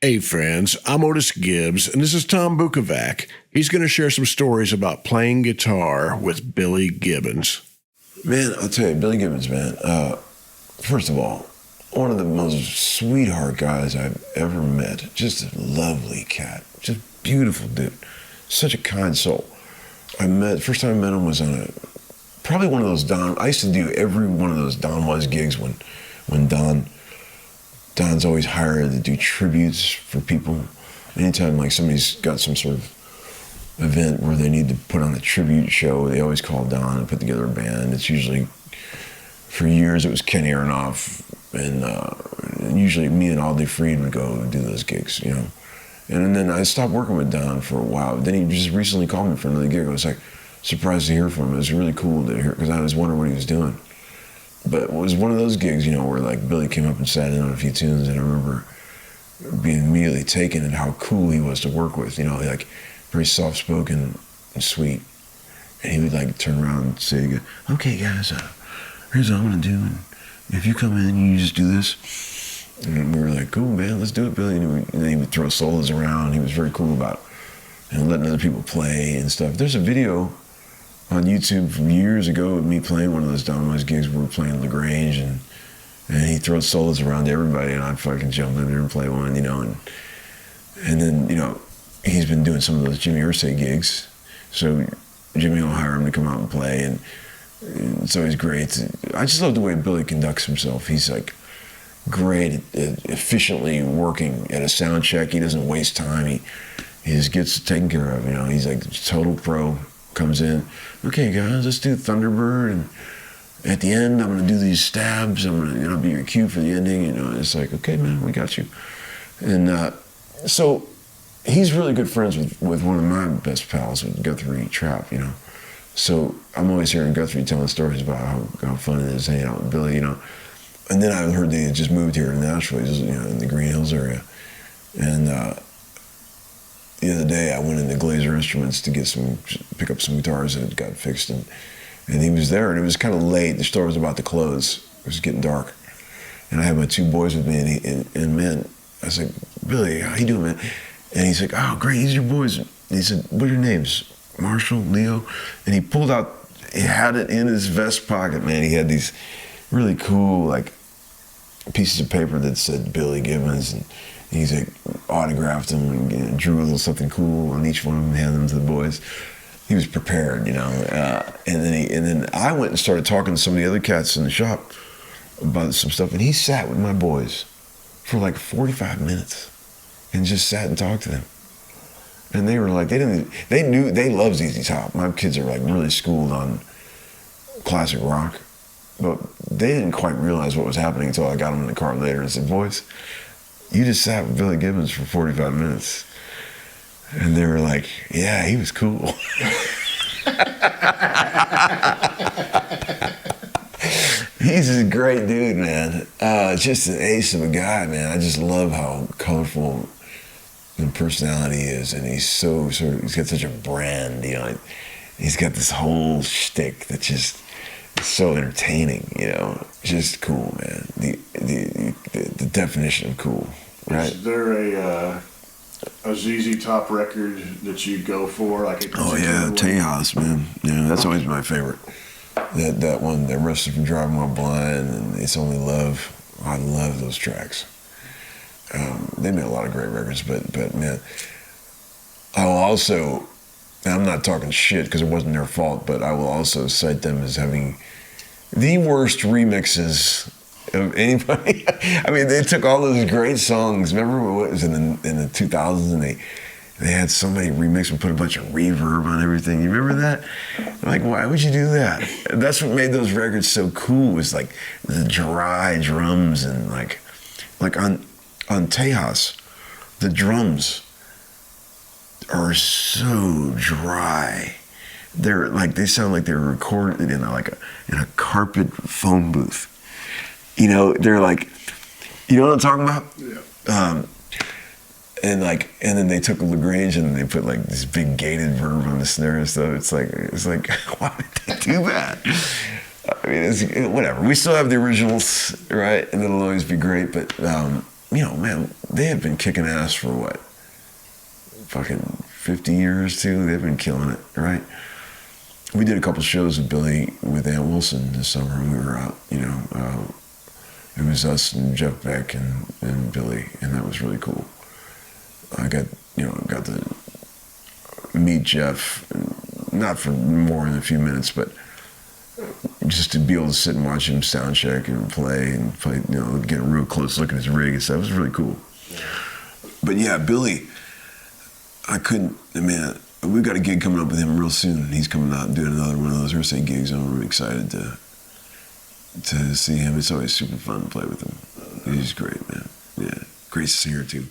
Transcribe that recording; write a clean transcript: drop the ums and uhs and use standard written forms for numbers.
Hey friends, I'm Otis Gibbs, and this is Tom Bukovac. He's going to share some stories about playing guitar with Billy Gibbons. Man, I'll tell you, Billy Gibbons, man. First of all, one of the most sweetheart guys I've ever met. Just a lovely cat. Just beautiful dude. Such a kind soul. First time I met him was on probably one of those I used to do every one of those Don Was gigs when Don's always hired to do tributes for people. Anytime like somebody's got some sort of event where they need to put on a tribute show, they always call Don and put together a band. It's usually, for years, it was Ken Aronoff, and usually me and Aldi Freed would go do those gigs, you know. And then I stopped working with Don for a while. Then he just recently called me for another gig. I was like surprised to hear from him. It was really cool to hear, because I was wondering what he was doing. But it was one of those gigs, you know, where like Billy came up and sat in on a few tunes, and I remember being immediately taken at how cool he was to work with, you know, like very soft-spoken and sweet. And he would like turn around and say, "Okay guys, here's what I'm gonna do, and if you come in, you just do this." And we were like, "Cool, man, let's do it, Billy." And then he would throw solos around. He was very cool about letting other people play and stuff. There's a video on YouTube from years ago of me playing one of those Don Was gigs where we're playing LaGrange, and he throws solos around to everybody, and I'd fucking jump in there and play one, you know. And then, you know, he's been doing some of those Jimmy Irsay gigs, so Jimmy will hire him to come out and play, and it's always great. I just love the way Billy conducts himself. He's like great at efficiently working at a sound check. He doesn't waste time. He just gets taken care of, you know. He's like total pro. Comes in, "Okay guys, let's do Thunderbird, and at the end I'm gonna do these stabs. I'm gonna, you know, be your cue for the ending." You know, it's like, "Okay man, we got you." And so he's really good friends with one of my best pals, with Guthrie Trapp, you know. So I'm always hearing Guthrie telling stories about how fun it is hanging out with Billy, you know. And then I heard they had just moved here to Nashville, you know, in the Green Hills area. And the other day I went into Glazer Instruments to pick up some guitars that had got fixed, and he was there, and it was kind of late. The store was about to close. It was getting dark. And I had my two boys with me, and man, I was like, "Billy, how you doing, man?" And he's like, "Oh, great, these are your boys." And he said, "What are your names?" "Marshall, Leo." And he pulled out, he had it in his vest pocket, man. He had these really cool, like, pieces of paper that said Billy Gibbons, and he's like autographed them and, you know, drew a little something cool on each one of them and handed them to the boys. He was prepared, you know. And then I went and started talking to some of the other cats in the shop about some stuff, and he sat with my boys for like 45 minutes and just sat and talked to them. And they were like, they love ZZ Top. My kids are like really schooled on classic rock, but they didn't quite realize what was happening until I got them in the car later and said, "Boys, you just sat with Billy Gibbons for 45 minutes. And they were like, "Yeah, he was cool." He's a great dude, man. Just an ace of a guy, man. I just love how colorful the personality is, and he's he's got such a brand, you know. He's got this whole shtick that's just so entertaining, you know. Just cool, man. The definition of cool, right? Is there a ZZ Top record that you go for? Like oh yeah, Tejas, man. Yeah, that's always my favorite. That one, that Arrested from Driving While Blind, and It's Only Love. I love those tracks. They made a lot of great records, but man, I will also, and I'm not talking shit because it wasn't their fault, but I will also cite them as having the worst remixes of anybody. I mean, they took all those great songs. Remember what was in the 2000s, and they had somebody remix and put a bunch of reverb on everything. You remember that? Like, why would you do that? That's what made those records so cool, was like the dry drums, and like on Tejas, the drums are so dry. They sound like they were recorded in a carpet phone booth. You know, they're like, you know what I'm talking about? Yeah. And then they took LaGrange and they put like this big gated verb on the snare and stuff. It's like, why did they do that? I mean, it's whatever. We still have the originals, right? And it'll always be great. But you know, man, they have been kicking ass for what, fucking 50 years too. They've been killing it, right? We did a couple shows with Billy with Ann Wilson this summer, and we were out, you know, it was us and Jeff Beck and Billy, and that was really cool. I got to meet Jeff, not for more than a few minutes, but just to be able to sit and watch him sound check and play, you know, get a real close look at his rig and stuff. It was really cool. But yeah, Billy, we've got a gig coming up with him real soon. He's coming out and doing another one of those Ursay gigs. I'm really excited to see him. It's always super fun to play with him. He's great, man. Yeah, great singer too.